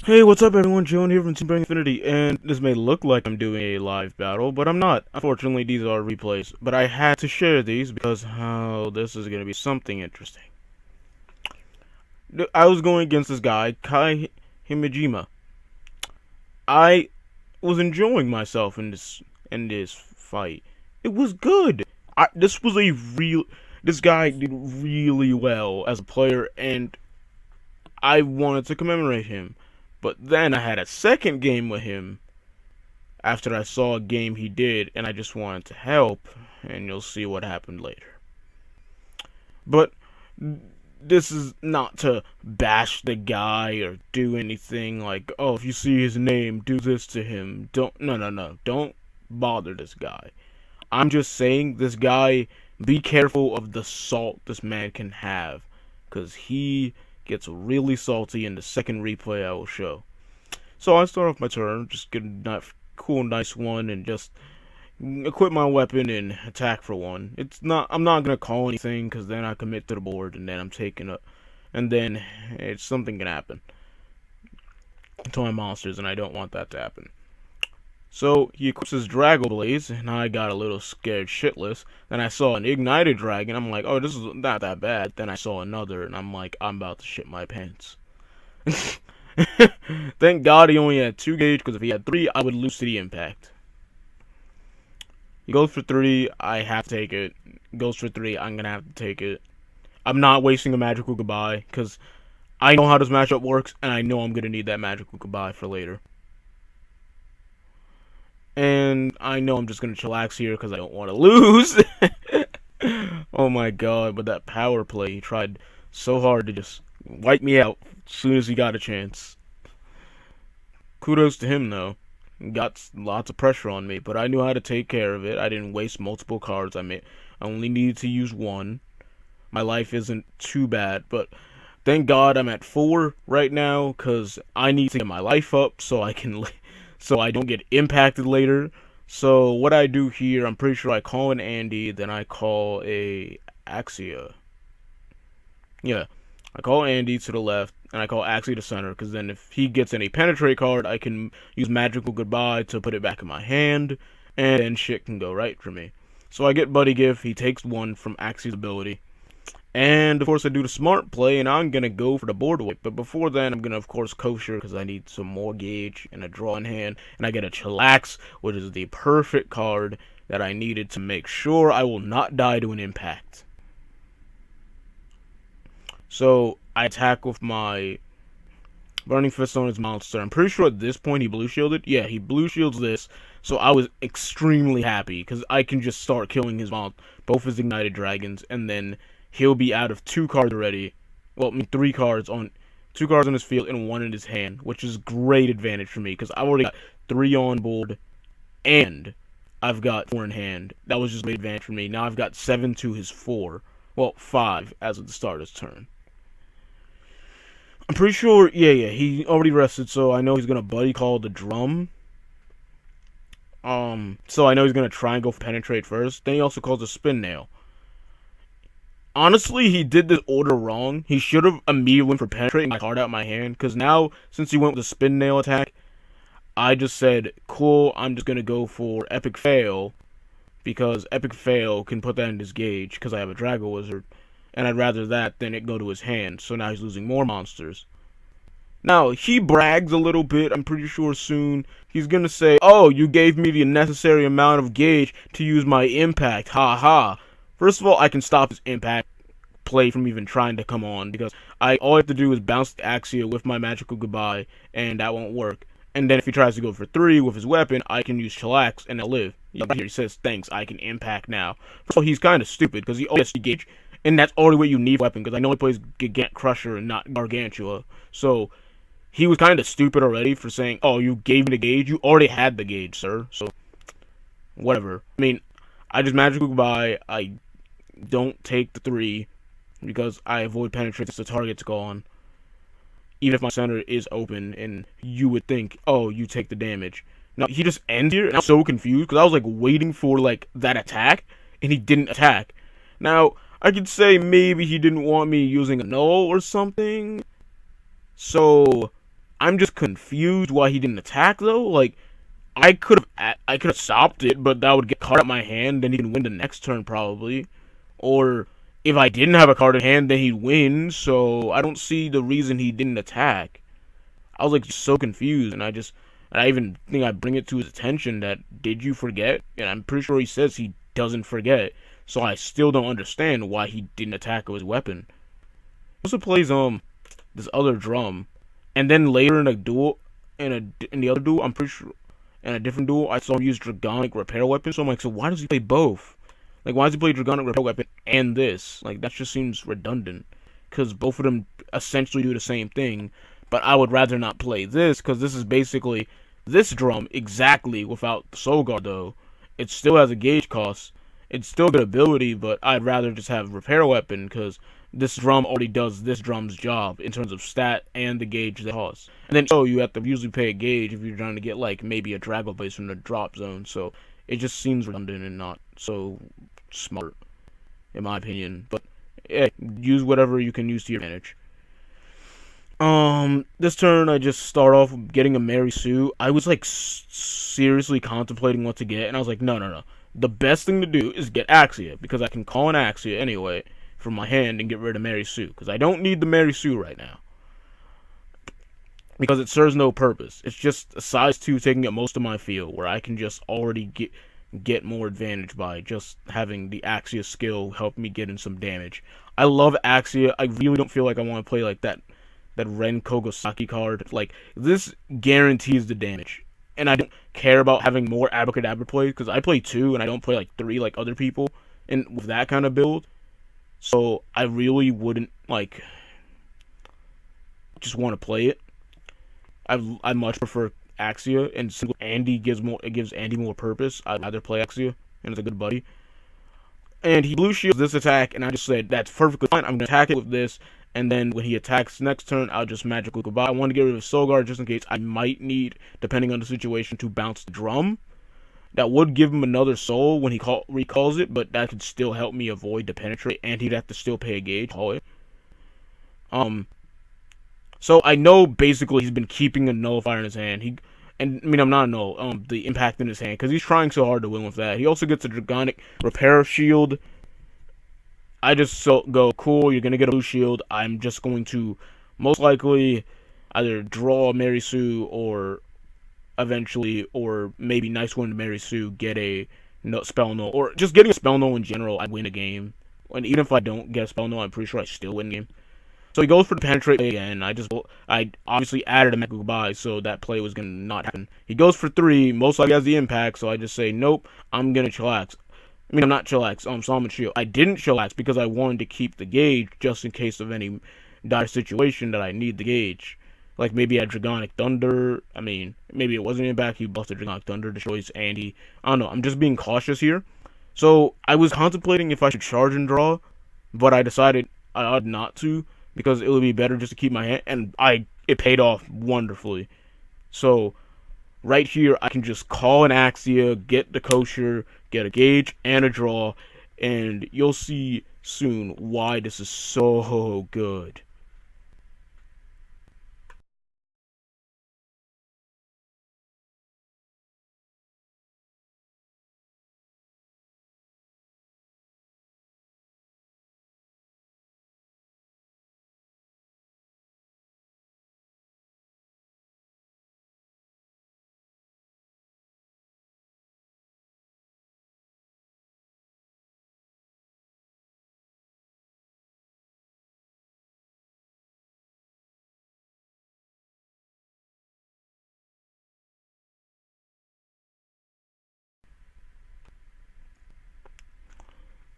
Hey, what's up everyone, Jalen here from TBIJalen Infinity, and this may look like I'm doing a live battle, but I'm not. Unfortunately, these are replays, but I had to share these because, this is going to be something interesting. I was going against this guy, Kai Himejima. I was enjoying myself in this fight. It was good. This guy did really well as a player, and I wanted to commemorate him. But then I had a second game with him after I saw a game he did, and I just wanted to help, and you'll see what happened later. But this is not to bash the guy or do anything like, oh, if you see his name, do this to him. No. Don't bother this guy. I'm just saying, this guy, be careful of the salt this man can have, because he gets really salty in the second replay I will show. So I start off my turn, just get a cool, nice one, and just equip my weapon and attack for one. I'm not gonna call anything, because then I commit to the board, and then I'm taking up, and then something can happen to my monsters, and I don't want that to happen. So he equips his Drago Blaze, and I got a little scared shitless. Then I saw an ignited dragon. I'm like, oh, this is not that bad. Then I saw another, and I'm like, I'm about to shit my pants. Thank God he only had 2 gauge, because if he had 3, I would lose to the impact. He goes for 3. I have to take it. Goes for 3. I'm gonna have to take it. I'm not wasting a magical goodbye, because I know how this matchup works, and I know I'm gonna need that magical goodbye for later. And I know I'm just going to chillax here because I don't want to lose. Oh my god, but that power play, he tried so hard to just wipe me out as soon as he got a chance. Kudos to him though. He got lots of pressure on me, but I knew how to take care of it. I didn't waste multiple cards. I only needed to use 1. My life isn't too bad, but thank God I'm at 4 right now because I need to get my life up so I don't get impacted later. So what I do here, I'm pretty sure I call an Andy, then I call a Axia. Yeah, I call Andy to the left, and I call Axia to center, because then if he gets any penetrate card, I can use Magical Goodbye to put it back in my hand, and then shit can go right for me. So I get Buddy Gift, he takes 1 from Axia's ability. And, of course, I do the smart play, and I'm going to go for the board wipe. But before then, I'm going to, of course, kosher, because I need some more gauge and a draw in hand. And I get a chillax, which is the perfect card that I needed to make sure I will not die to an impact. So, I attack with my Burning Fist on his monster. I'm pretty sure at this point he blue shielded. Yeah, he blue shields this. So I was extremely happy, because I can just start killing his both his ignited dragons, and then he'll be out of 2 cards already. Well, 3 cards on 2 cards on his field and 1 in his hand, which is great advantage for me because I've already got 3 on board and I've got 4 in hand. That was just great advantage for me. Now I've got 7 to his 4. Well, 5 as of the start of his turn. I'm pretty sure, yeah, he already rested, so I know he's gonna buddy call the drum. So I know he's gonna try and go for penetrate first. Then he also calls the spin nail. Honestly, he did this order wrong. He should have immediately went for penetrating my card out of my hand. Because now, since he went with the spin nail attack, I just said, cool, I'm just going to go for Epic Fail. Because Epic Fail can put that in his gauge. Because I have a Drago Wizard. And I'd rather that than it go to his hand. So now he's losing more monsters. Now, he brags a little bit. I'm pretty sure soon he's going to say, oh, you gave me the necessary amount of gauge to use my impact. Ha ha. First of all, I can stop his impact play from even trying to come on, because all I have to do is bounce the Axia with my Magical Goodbye, and that won't work. And then if he tries to go for 3 with his weapon, I can use Chillax, and I'll live. Right here, he says, thanks, I can impact now. First of all, he's kind of stupid, because he already has to gauge, and that's already what you need for weapon, because I know he plays Gigant Crusher and not Gargantua. So, he was kind of stupid already for saying, oh, you gave me the gauge? You already had the gauge, sir. So, whatever. I mean, I just Magical Goodbye, I don't take the 3 because I avoid penetration since the target's gone. Even if my center is open, and you would think, oh, you take the damage. Now, he just ends here, and I'm so confused because I was like waiting for like that attack, and he didn't attack. Now, I could say maybe he didn't want me using a null or something. So, I'm just confused why he didn't attack though. Like, I could have stopped it, but that would get card out my hand, then he can win the next turn probably. Or if I didn't have a card in hand, then he'd win. So I don't see the reason he didn't attack. I was like so confused, and I even think I bring it to his attention that did you forget? And I'm pretty sure he says he doesn't forget. So I still don't understand why he didn't attack with his weapon. He also plays this other drum, and then later in a duel, in the other duel, I'm pretty sure in a different duel, I saw him use Dragonic Repair Weapon. So I'm like, so why does he play both? Like, why does he play Dragonic Repair Weapon and this? Like, that just seems redundant, because both of them essentially do the same thing. But I would rather not play this, because this is basically this drum exactly without the Soul Guard, though. It still has a gauge cost. It's still good ability, but I'd rather just have Repair Weapon, because this drum already does this drum's job in terms of stat and the gauge they cost. And then, so you have to usually pay a gauge if you're trying to get, like, maybe a Dragon Blaze from the drop zone. So it just seems redundant and not so smart, in my opinion. But, yeah, use whatever you can use to your advantage. This turn I just start off getting a Mary Sue. I was like seriously contemplating what to get, and I was like, no. The best thing to do is get Axia, because I can call an Axia anyway from my hand and get rid of Mary Sue, because I don't need the Mary Sue right now, because it serves no purpose. It's just a size 2 taking up most of my field, where I can just already get more advantage by just having the Axia skill help me get in some damage. I love Axia. I really don't feel like I want to play like that Ren Kogosaki card. Like, this guarantees the damage. And I don't care about having more Abracadabra plays, because I play 2 and I don't play like 3 like other people and with that kind of build. So I really wouldn't like just want to play it. I much prefer Axia, and since Andy gives Andy more purpose, I'd rather play Axia, and it's a good buddy. And he blue shields this attack, and I just said that's perfectly fine. I'm gonna attack it with this, and then when he attacks next turn, I'll just magically goodbye. I want to get rid of Soul Guard just in case I might need, depending on the situation, to bounce the drum. That would give him another soul when he recalls it, but that could still help me avoid the penetrate, and he'd have to still pay a gauge. So I know basically he's been keeping a nullifier in his hand. I'm not a null. The impact in his hand, because he's trying so hard to win with that. He also gets a Dragonic Repair Shield. I just go, cool, you're gonna get a blue shield. I'm just going to most likely either draw Mary Sue or eventually, or maybe nice one to Mary Sue, get a spell null, or just getting a spell null in general, I win a game. And even if I don't get a spell null, I'm pretty sure I still win a game. So he goes for the penetrate again. I obviously added a Mega Goodbye, so that play was gonna not happen. He goes for 3, most likely has the impact, so I just say, nope, I'm gonna chillax. I'm not chillax, Summon Shield. I didn't chillax because I wanted to keep the gauge just in case of any dire situation that I need the gauge. Like maybe a Dragonic Thunder. I mean, maybe it wasn't impact, he buffed the Dragonic Thunder, destroys Andy. I don't know, I'm just being cautious here. So I was contemplating if I should charge and draw, but I decided I ought not to, because it would be better just to keep my hand, and it paid off wonderfully. So right here, I can just call an Axia, get the kosher, get a gauge, and a draw, and you'll see soon why this is so good.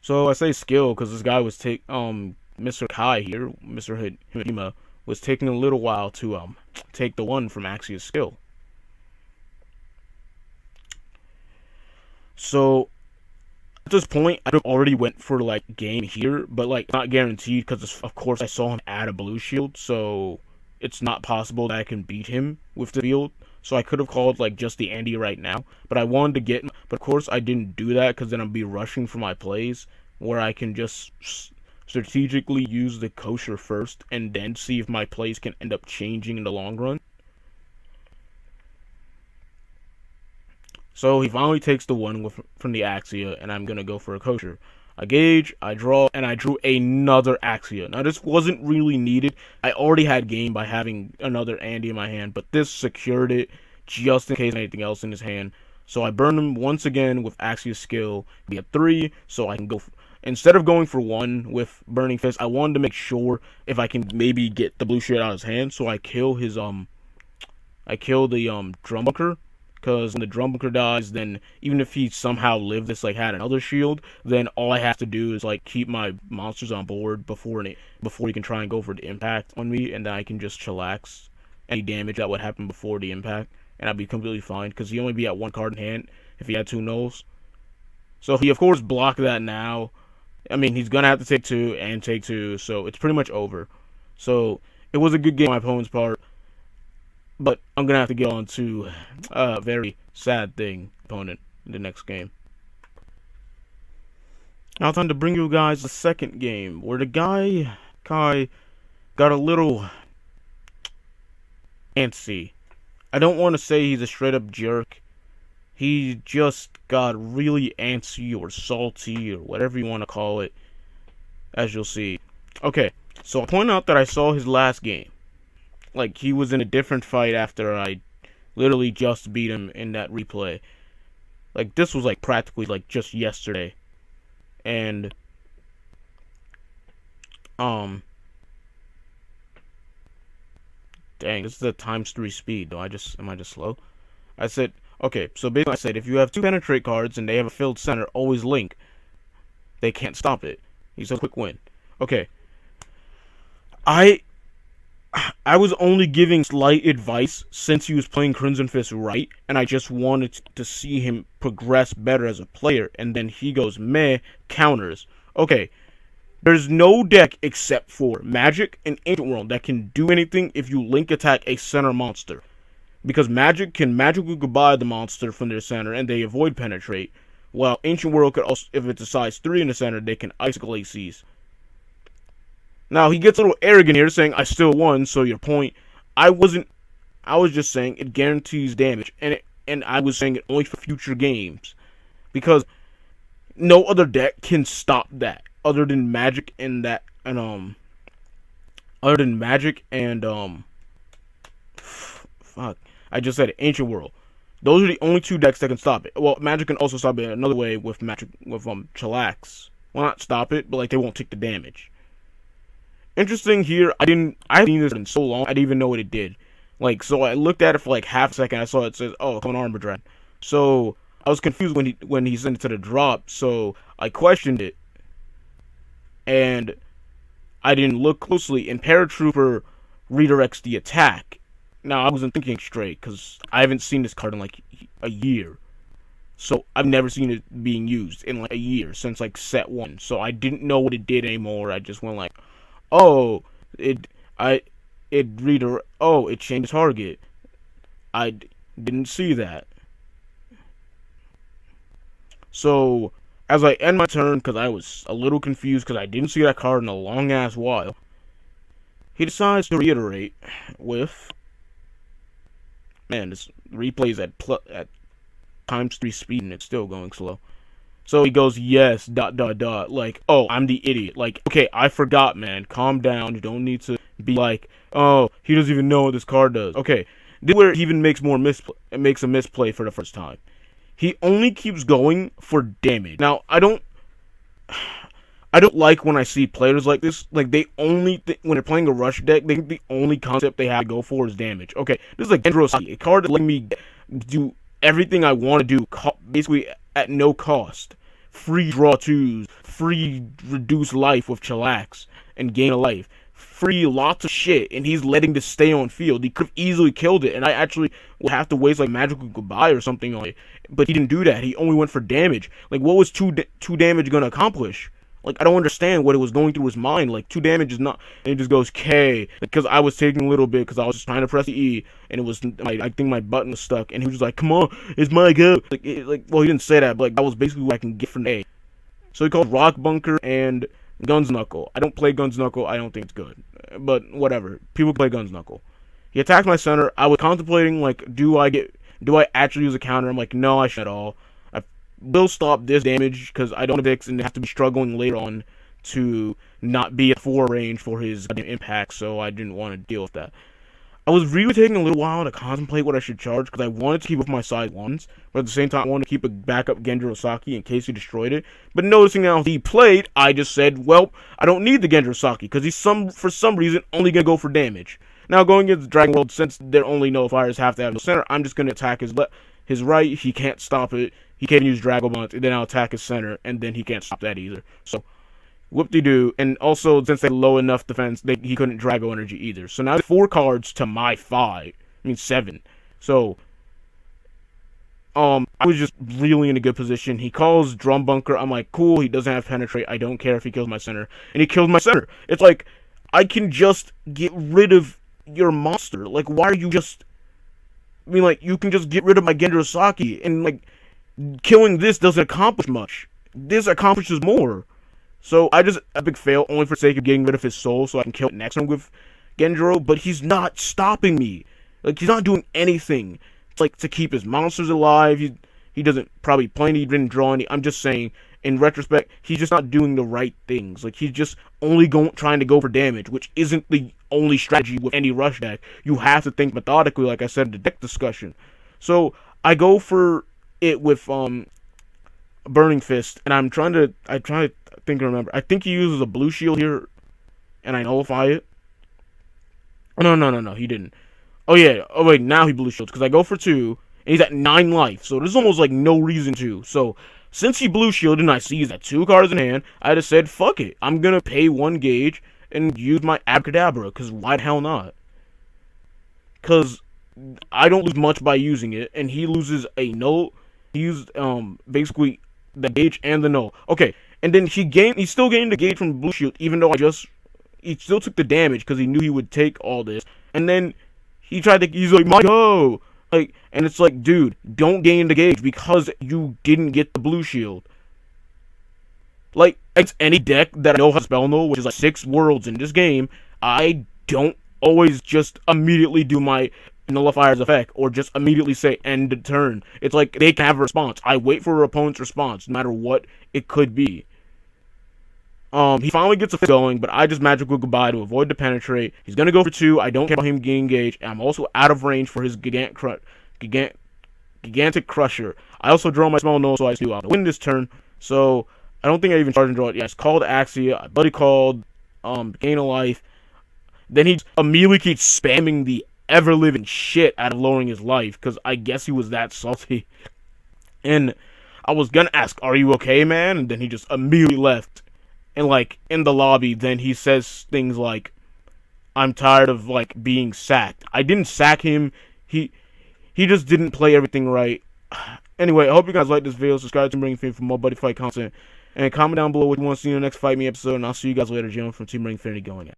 So I say skill because this guy was Mr. Kai here, Mr. Hidima, was taking a little while to take the one from Axia's skill. So at this point, I already went for like game here, but like not guaranteed because of course I saw him add a blue shield, so it's not possible that I can beat him with the field. So I could have called like just the Andy right now, but I wanted to get, but of course I didn't do that because then I'd be rushing for my plays where I can just strategically use the kosher first and then see if my plays can end up changing in the long run. So he finally takes the one from the Axia, and I'm gonna go for a kosher. I gauge, I draw, and I drew another Axia. Now this wasn't really needed. I already had game by having another Andy in my hand, but this secured it just in case anything else in his hand. So I burned him once again with Axia skill. Be at 3, so I can go. Instead of going for 1 with Burning Fist, I wanted to make sure if I can maybe get the blue shit out of his hand, so I kill his I kill the drum bunker. Because when the drum bunker dies, then even if he somehow lived this, like, had another shield, then all I have to do is, like, keep my monsters on board before he can try and go for the impact on me, and then I can just chillax any damage that would happen before the impact, and I'd be completely fine, because he only be at 1 card in hand if he had 2 nulls. So he, of course, blocked that now. I mean, he's going to have to take 2 and take 2, so it's pretty much over. So it was a good game on my opponent's part. But I'm going to have to get on to a very sad thing, opponent, in the next game. Now time to bring you guys the second game, where the guy, Kai, got a little antsy. I don't want to say he's a straight-up jerk. He just got really antsy or salty or whatever you want to call it, as you'll see. Okay, so I'll point out that I saw his last game. Like, he was in a different fight after I literally just beat him in that replay. Like, this was, like, practically, like, just yesterday. And, dang, this is a ×3 speed, though. Am I just slow? I said, okay, so basically I said, if you have 2 penetrate cards and they have a filled center, always link. They can't stop it. He's a quick win. Okay. I was only giving slight advice since he was playing Crimson Fist right, and I just wanted to see him progress better as a player, and then he goes meh, counters. Okay, there's no deck except for Magic and Ancient World that can do anything if you link attack a center monster. Because Magic can magically goodbye the monster from their center, and they avoid penetrate, while Ancient World could also, if it's a size 3 in the center, they can icicle ACs. Now, he gets a little arrogant here, saying, I still won, so your point. I was just saying it guarantees damage, and I was saying it only for future games. Because no other deck can stop that, other than Magic and fuck, I just said it, Ancient World. Those are the only 2 decks that can stop it. Well, Magic can also stop it another way with Chillax. Well, not stop it, but, like, they won't take the damage. Interesting here, I haven't seen this in so long, I didn't even know what it did. Like, so I looked at it for like half a second, I saw it says, oh, come on, Armor Dragon. So, I was confused when he sent it to the drop, so I questioned it. And I didn't look closely, and Paratrooper redirects the attack. Now, I wasn't thinking straight, because I haven't seen this card in like a year. So, I've never seen it being used in like a year, since like set 1. So, I didn't know what it did anymore, I just went like, oh, it changed target. I didn't see that. So, as I end my turn, because I was a little confused, because I didn't see that card in a long-ass while, he decides to reiterate with, man, this replay's at ×3 speed, and it's still going slow. So he goes, yes, ... like, oh, I'm the idiot. Like, okay, I forgot, man. Calm down. You don't need to be like, oh, he doesn't even know what this card does. Okay, this is where he even makes a misplay for the first time. He only keeps going for damage. Now, I don't like when I see players like this. Like, they only when they're playing a rush deck, they think the only concept they have to go for is damage. Okay, this is like Dendrosaki, a card that let me do everything I want to do, basically at no cost. Free draw 2s, free reduce life with Chillax, and gain a life. Free lots of shit, and he's letting this stay on field. He could have easily killed it, and I actually would have to waste like magical goodbye or something on it. But he didn't do that. He only went for damage. Like, what was two damage gonna accomplish? Like, I don't understand what it was going through his mind. Like, 2 damage is not... And it just goes K. Because I was taking a little bit, because I was just trying to press the E, and it was... I think my button was stuck, and he was just like, come on, it's my go. Well, he didn't say that, but, like, that was basically what I can get from A. So he called Rock Bunker and Guns Knuckle. I don't play Guns Knuckle. I don't think it's good. But, whatever. People play Guns Knuckle. He attacked my center. I was contemplating, like, do I get Do I actually use a counter? I'm like, no, I shouldn't at all. I will stop this damage because I don't want Vix and have to be struggling later on to not be at 4 range for his impact, so I didn't want to deal with that. I was really taking a little while to contemplate what I should charge because I wanted to keep with my side 1s, but at the same time I wanted to keep a backup Genjiro in case he destroyed it. But noticing how he played, I just said, well, I don't need the Genjiro because he's for some reason only going to go for damage. Now going against Dragon World, since their only nullifiers have to have no center, I'm just going to attack his right. He can't stop it. He can't use Dragobond, and then I'll attack his center, and then he can't stop that either. So whoop-de-doo, and also, since they had low enough defense, he couldn't Drago Energy either. So now 4 cards to my 7. So, I was just really in a good position. He calls Drum Bunker. I'm like, cool, he doesn't have Penetrate. I don't care if he kills my center. And he kills my center. It's like, I can just get rid of your monster. Like, why are you just... I mean, like, you can just get rid of my Genjiro, and, like, killing this doesn't accomplish much. This accomplishes more. So I just epic fail only for the sake of getting rid of his soul so I can kill it next time with Genjiro, but he's not stopping me. Like, he's not doing anything. It's like to keep his monsters alive. He doesn't probably play any, he didn't draw any. I'm just saying, in retrospect, he's just not doing the right things. Like, he's just only trying to go for damage, which isn't the only strategy with any rush deck. You have to think methodically, like I said in the deck discussion. So I go for it with Burning Fist, and I try to think I remember. I think he uses a blue shield here, and I nullify it. No, he didn't. Oh yeah, oh wait, now he blue shields, because I go for 2, and he's at 9 life, so there's almost like no reason to. So, since he blue shielded and I see he's at 2 cards in hand, I just said, fuck it, I'm gonna pay 1 gauge and use my Abracadabra, because why the hell not? Because I don't lose much by using it, and he loses a null. He used, basically, the gauge and the null. Okay, and then he still gained the gauge from blue shield, even though he still took the damage because he knew he would take all this. And then he's like, my go! Like, and it's like, dude, don't gain the gauge because you didn't get the blue shield. Like, it's any deck that I know has spell null, which is like 6 worlds in this game, I don't always just immediately do my nullifier's effect, or just immediately say end the turn. It's like they can have a response. I wait for her opponent's response, no matter what it could be. He finally gets a fist going, but I just magical goodbye to avoid the penetrate. He's gonna go for 2. I don't care about him getting engaged, and I'm also out of range for his gigantic crusher. I also draw my small null, so I do win this turn. So I don't think I even charge and draw it. Yeah, it's called Axia. I buddy called gain a life. Then he immediately keeps spamming the ever-living shit out of lowering his life, because I guess he was that salty. And I was gonna ask, are you okay, man? And then he just immediately left. And, like, in the lobby, then he says things like, I'm tired of, like, being sacked. I didn't sack him. He just didn't play everything right. Anyway, I hope you guys like this video. Subscribe to Team Ring Infinity for more Buddyfight content. And comment down below what you want to see in the next Fight Me episode. And I'll see you guys later, Jalen from Team Ring Infinity going out.